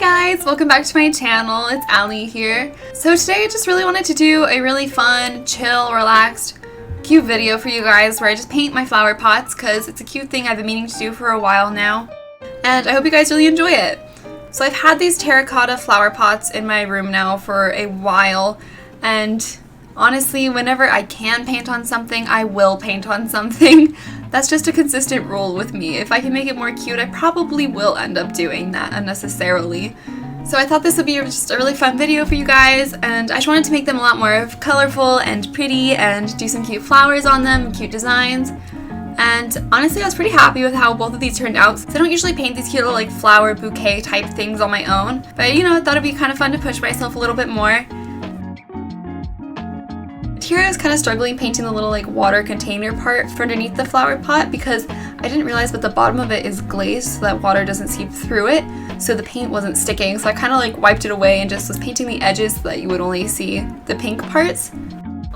guys, welcome back to my channel. It's Allie here. So today I just really wanted to do a really fun, chill, relaxed, cute video for you guys where I just paint my flower pots because it's a cute thing I've been meaning to do for a while now. And I hope you guys really enjoy it. So I've had these terracotta flower pots in my room now for a while, and honestly, whenever I can paint on something, I will paint on something. That's just a consistent rule with me. If I can make it more cute, I probably will end up doing that unnecessarily. So I thought this would be just a really fun video for you guys, and I just wanted to make them a lot more colorful and pretty and do some cute flowers on them, cute designs. And honestly, I was pretty happy with how both of these turned out. So I don't usually paint these cute little like flower bouquet type things on my own, but you know, I thought it'd be kind of fun to push myself a little bit more. Here I was kind of struggling painting the little like water container part for underneath the flower pot because I didn't realize that the bottom of it is glazed so that water doesn't seep through it, so the paint wasn't sticking. So I kind of like wiped it away and just was painting the edges so that you would only see the pink parts.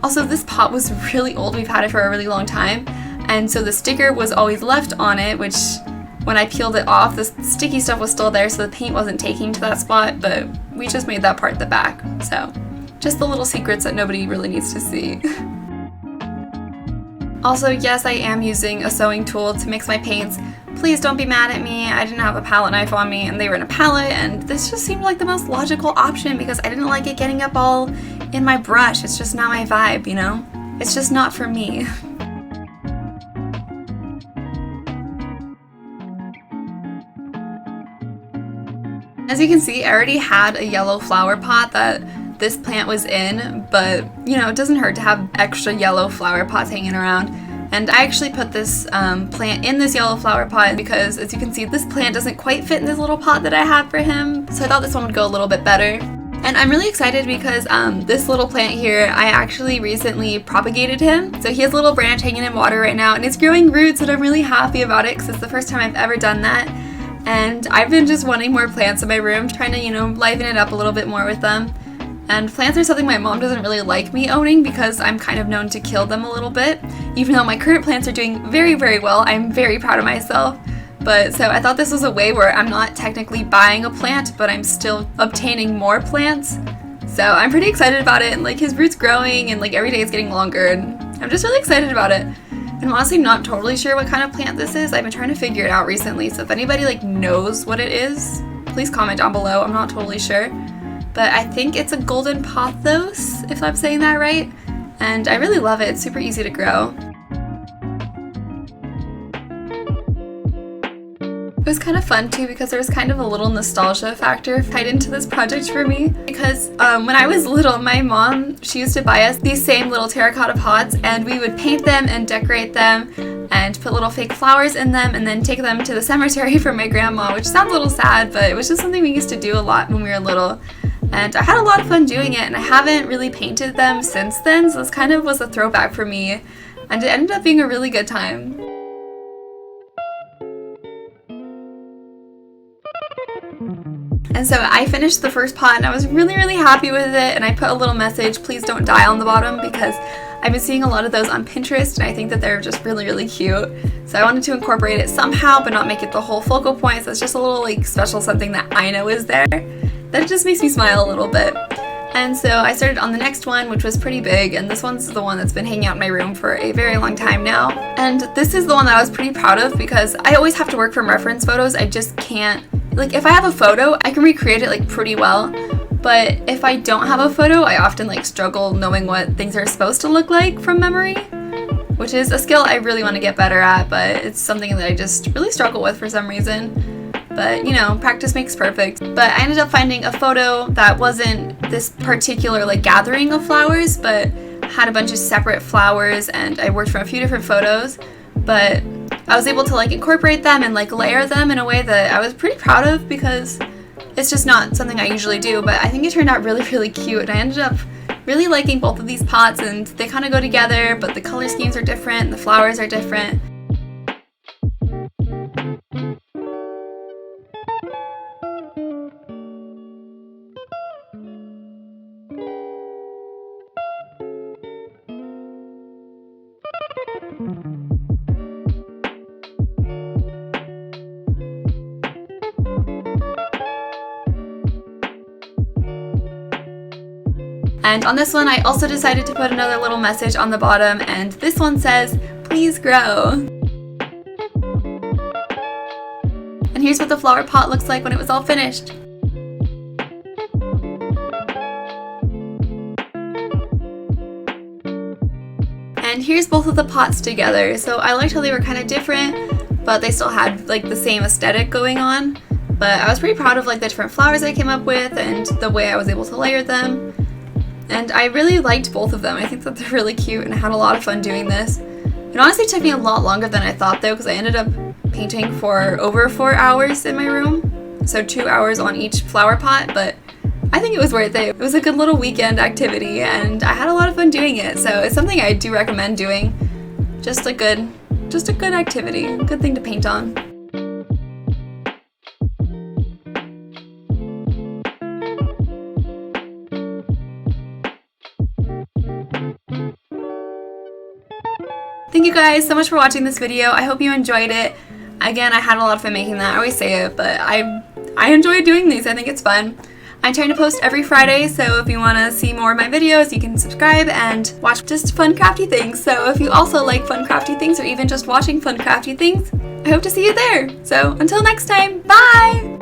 Also, this pot was really old. We've had it for a really long time, and so the sticker was always left on it, which when I peeled it off, the sticky stuff was still there, so the paint wasn't taking to that spot, but we just made that part the back. So just the little secrets that nobody really needs to see. Also, yes, I am using a sewing tool to mix my paints. Please don't be mad at me. I didn't have a palette knife on me and they were in a palette, and this just seemed like the most logical option because I didn't like it getting up all in my brush. It's just not my vibe, you know? It's just not for me. As you can see, I already had a yellow flower pot that this plant was in, but you know, it doesn't hurt to have extra yellow flower pots hanging around. And I actually put this plant in this yellow flower pot because, as you can see, this plant doesn't quite fit in this little pot that I had for him, so I thought this one would go a little bit better. And I'm really excited because this little plant here, I actually recently propagated him. So he has a little branch hanging in water right now and it's growing roots, and I'm really happy about it because it's the first time I've ever done that. And I've been just wanting more plants in my room, trying to, you know, liven it up a little bit more with them. And plants are something my mom doesn't really like me owning because I'm kind of known to kill them a little bit. Even though my current plants are doing very, very well, I'm very proud of myself. But so I thought this was a way where I'm not technically buying a plant, but I'm still obtaining more plants. So I'm pretty excited about it, and like his roots growing and like every day it's getting longer, and I'm just really excited about it. I'm honestly not totally sure what kind of plant this is. I've been trying to figure it out recently, so if anybody like knows what it is, please comment down below. I'm not totally sure. But I think it's a golden pothos, if I'm saying that right. And I really love it. It's super easy to grow. It was kind of fun too because there was kind of a little nostalgia factor tied into this project for me. Because when I was little, my mom, she used to buy us these same little terracotta pots, and we would paint them and decorate them and put little fake flowers in them and then take them to the cemetery for my grandma, which sounds a little sad, but it was just something we used to do a lot when we were little. And I had a lot of fun doing it, and I haven't really painted them since then, so this kind of was a throwback for me, and it ended up being a really good time. And so I finished the first pot and I was really, really happy with it, and I put a little message, "Please don't die," on the bottom because I've been seeing a lot of those on Pinterest and I think that they're just really, really cute. So I wanted to incorporate it somehow but not make it the whole focal point, so it's just a little like special something that I know is there. That just makes me smile a little bit. And so I started on the next one, which was pretty big, and this one's the one that's been hanging out in my room for a very long time now. And this is the one that I was pretty proud of because I always have to work from reference photos. I just can't, like if I have a photo, I can recreate it like pretty well. But if I don't have a photo, I often like struggle knowing what things are supposed to look like from memory, which is a skill I really want to get better at, but it's something that I just really struggle with for some reason. But you know, practice makes perfect. But I ended up finding a photo that wasn't this particular like gathering of flowers, but had a bunch of separate flowers, and I worked from a few different photos, but I was able to like incorporate them and like layer them in a way that I was pretty proud of because it's just not something I usually do, but I think it turned out really, really cute, and I ended up really liking both of these pots, and they kind of go together, but the color schemes are different, the flowers are different. And on this one, I also decided to put another little message on the bottom, and this one says, "Please grow." And here's what the flower pot looks like when it was all finished. And here's both of the pots together. So I liked how they were kind of different, but they still had like the same aesthetic going on. But I was pretty proud of like the different flowers I came up with and the way I was able to layer them. And I really liked both of them. I think that they're really cute, and I had a lot of fun doing this. It honestly took me a lot longer than I thought though, because I ended up painting for over 4 hours in my room. So 2 hours on each flower pot, but I think it was worth it. It was a good little weekend activity, and I had a lot of fun doing it. So it's something I do recommend doing. Just a good activity, good thing to paint on. Thank you guys so much for watching this video. I hope you enjoyed it. Again, I had a lot of fun making that. I always say it, but I enjoy doing these. I think it's fun. I'm trying to post every Friday, so if you want to see more of my videos, you can subscribe and watch just fun crafty things. So if you also like fun crafty things, or even just watching fun crafty things, I hope to see you there. So until next time, bye!